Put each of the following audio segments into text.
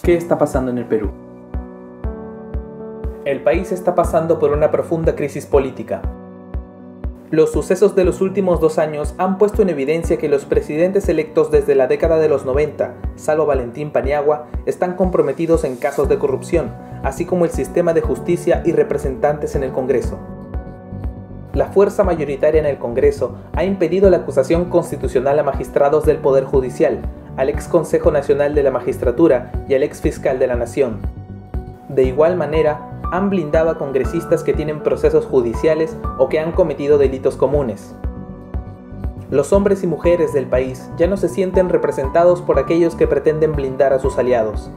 ¿Qué está pasando en el Perú? El país está pasando por una profunda crisis política. Los sucesos de los últimos 2 años han puesto en evidencia que los presidentes electos desde la década de los 90, salvo Valentín Paniagua, están comprometidos en casos de corrupción, así como el sistema de justicia y representantes en el Congreso. La fuerza mayoritaria en el Congreso ha impedido la acusación constitucional a magistrados del Poder Judicial, al ex Consejo Nacional de la Magistratura y al ex Fiscal de la Nación. De igual manera, han blindado a congresistas que tienen procesos judiciales o que han cometido delitos comunes. Los hombres y mujeres del país ya no se sienten representados por aquellos que pretenden blindar a sus aliados.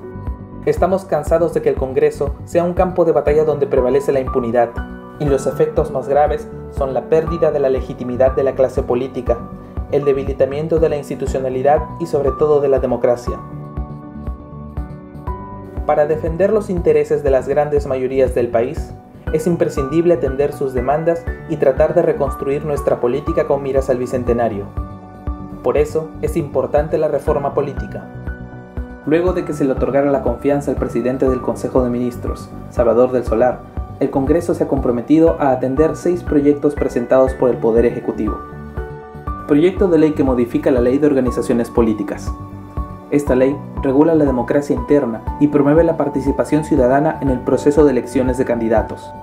Estamos cansados de que el Congreso sea un campo de batalla donde prevalece la impunidad, y los efectos más graves son la pérdida de la legitimidad de la clase política, el debilitamiento de la institucionalidad y sobre todo de la democracia. Para defender los intereses de las grandes mayorías del país, es imprescindible atender sus demandas y tratar de reconstruir nuestra política con miras al bicentenario. Por eso, es importante la reforma política. Luego de que se le otorgara la confianza al presidente del Consejo de Ministros, Salvador del Solar, el Congreso se ha comprometido a atender 6 proyectos presentados por el Poder Ejecutivo. Proyecto de ley que modifica la Ley de Organizaciones Políticas. Esta ley regula la democracia interna y promueve la participación ciudadana en el proceso de elecciones de candidatos.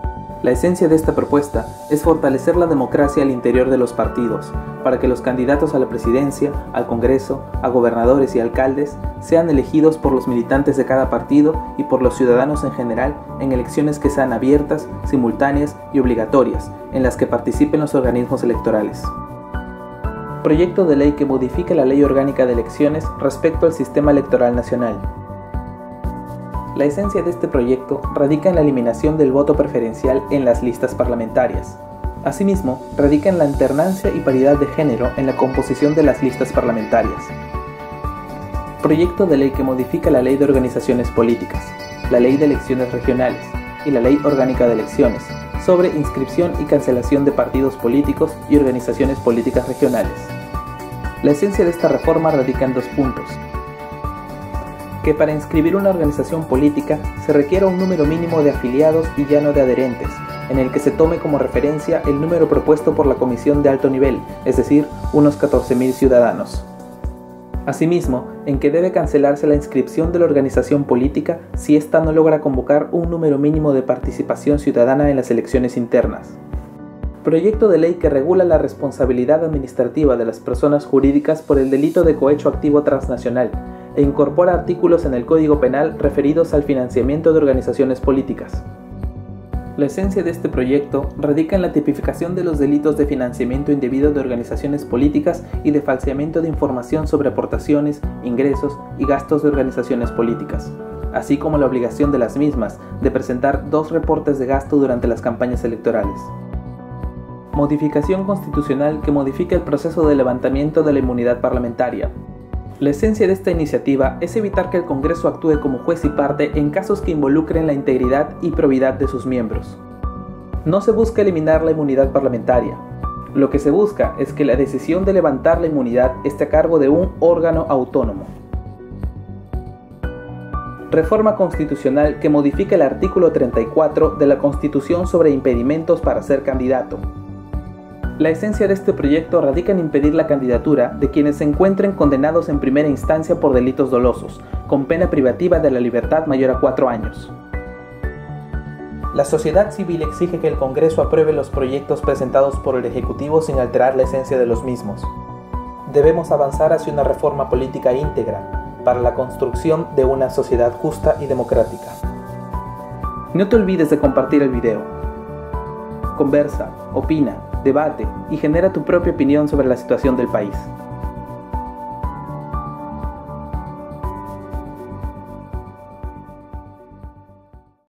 La esencia de esta propuesta es fortalecer la democracia al interior de los partidos, para que los candidatos a la presidencia, al Congreso, a gobernadores y alcaldes sean elegidos por los militantes de cada partido y por los ciudadanos en general en elecciones que sean abiertas, simultáneas y obligatorias, en las que participen los organismos electorales. Proyecto de ley que modifique la Ley Orgánica de Elecciones respecto al Sistema Electoral Nacional. La esencia de este proyecto radica en la eliminación del voto preferencial en las listas parlamentarias. Asimismo, radica en la alternancia y paridad de género en la composición de las listas parlamentarias. Proyecto de ley que modifica la Ley de Organizaciones Políticas, la Ley de Elecciones Regionales y la Ley Orgánica de Elecciones, sobre inscripción y cancelación de partidos políticos y organizaciones políticas regionales. La esencia de esta reforma radica en 2 puntos. Que para inscribir una organización política se requiera un número mínimo de afiliados y ya no de adherentes, en el que se tome como referencia el número propuesto por la Comisión de Alto Nivel, es decir, unos 14.000 ciudadanos. Asimismo, en que debe cancelarse la inscripción de la organización política si ésta no logra convocar un número mínimo de participación ciudadana en las elecciones internas. Proyecto de ley que regula la responsabilidad administrativa de las personas jurídicas por el delito de cohecho activo transnacional e incorpora artículos en el Código Penal referidos al financiamiento de organizaciones políticas. La esencia de este proyecto radica en la tipificación de los delitos de financiamiento indebido de organizaciones políticas y de falseamiento de información sobre aportaciones, ingresos y gastos de organizaciones políticas, así como la obligación de las mismas de presentar 2 reportes de gasto durante las campañas electorales. Modificación constitucional que modifica el proceso de levantamiento de la inmunidad parlamentaria. La esencia de esta iniciativa es evitar que el Congreso actúe como juez y parte en casos que involucren la integridad y probidad de sus miembros. No se busca eliminar la inmunidad parlamentaria. Lo que se busca es que la decisión de levantar la inmunidad esté a cargo de un órgano autónomo. Reforma constitucional que modifica el artículo 34 de la Constitución sobre impedimentos para ser candidato. La esencia de este proyecto radica en impedir la candidatura de quienes se encuentren condenados en primera instancia por delitos dolosos, con pena privativa de la libertad mayor a 4 años. La sociedad civil exige que el Congreso apruebe los proyectos presentados por el Ejecutivo sin alterar la esencia de los mismos. Debemos avanzar hacia una reforma política íntegra para la construcción de una sociedad justa y democrática. No te olvides de compartir el video. Conversa, opina, debate y genera tu propia opinión sobre la situación del país.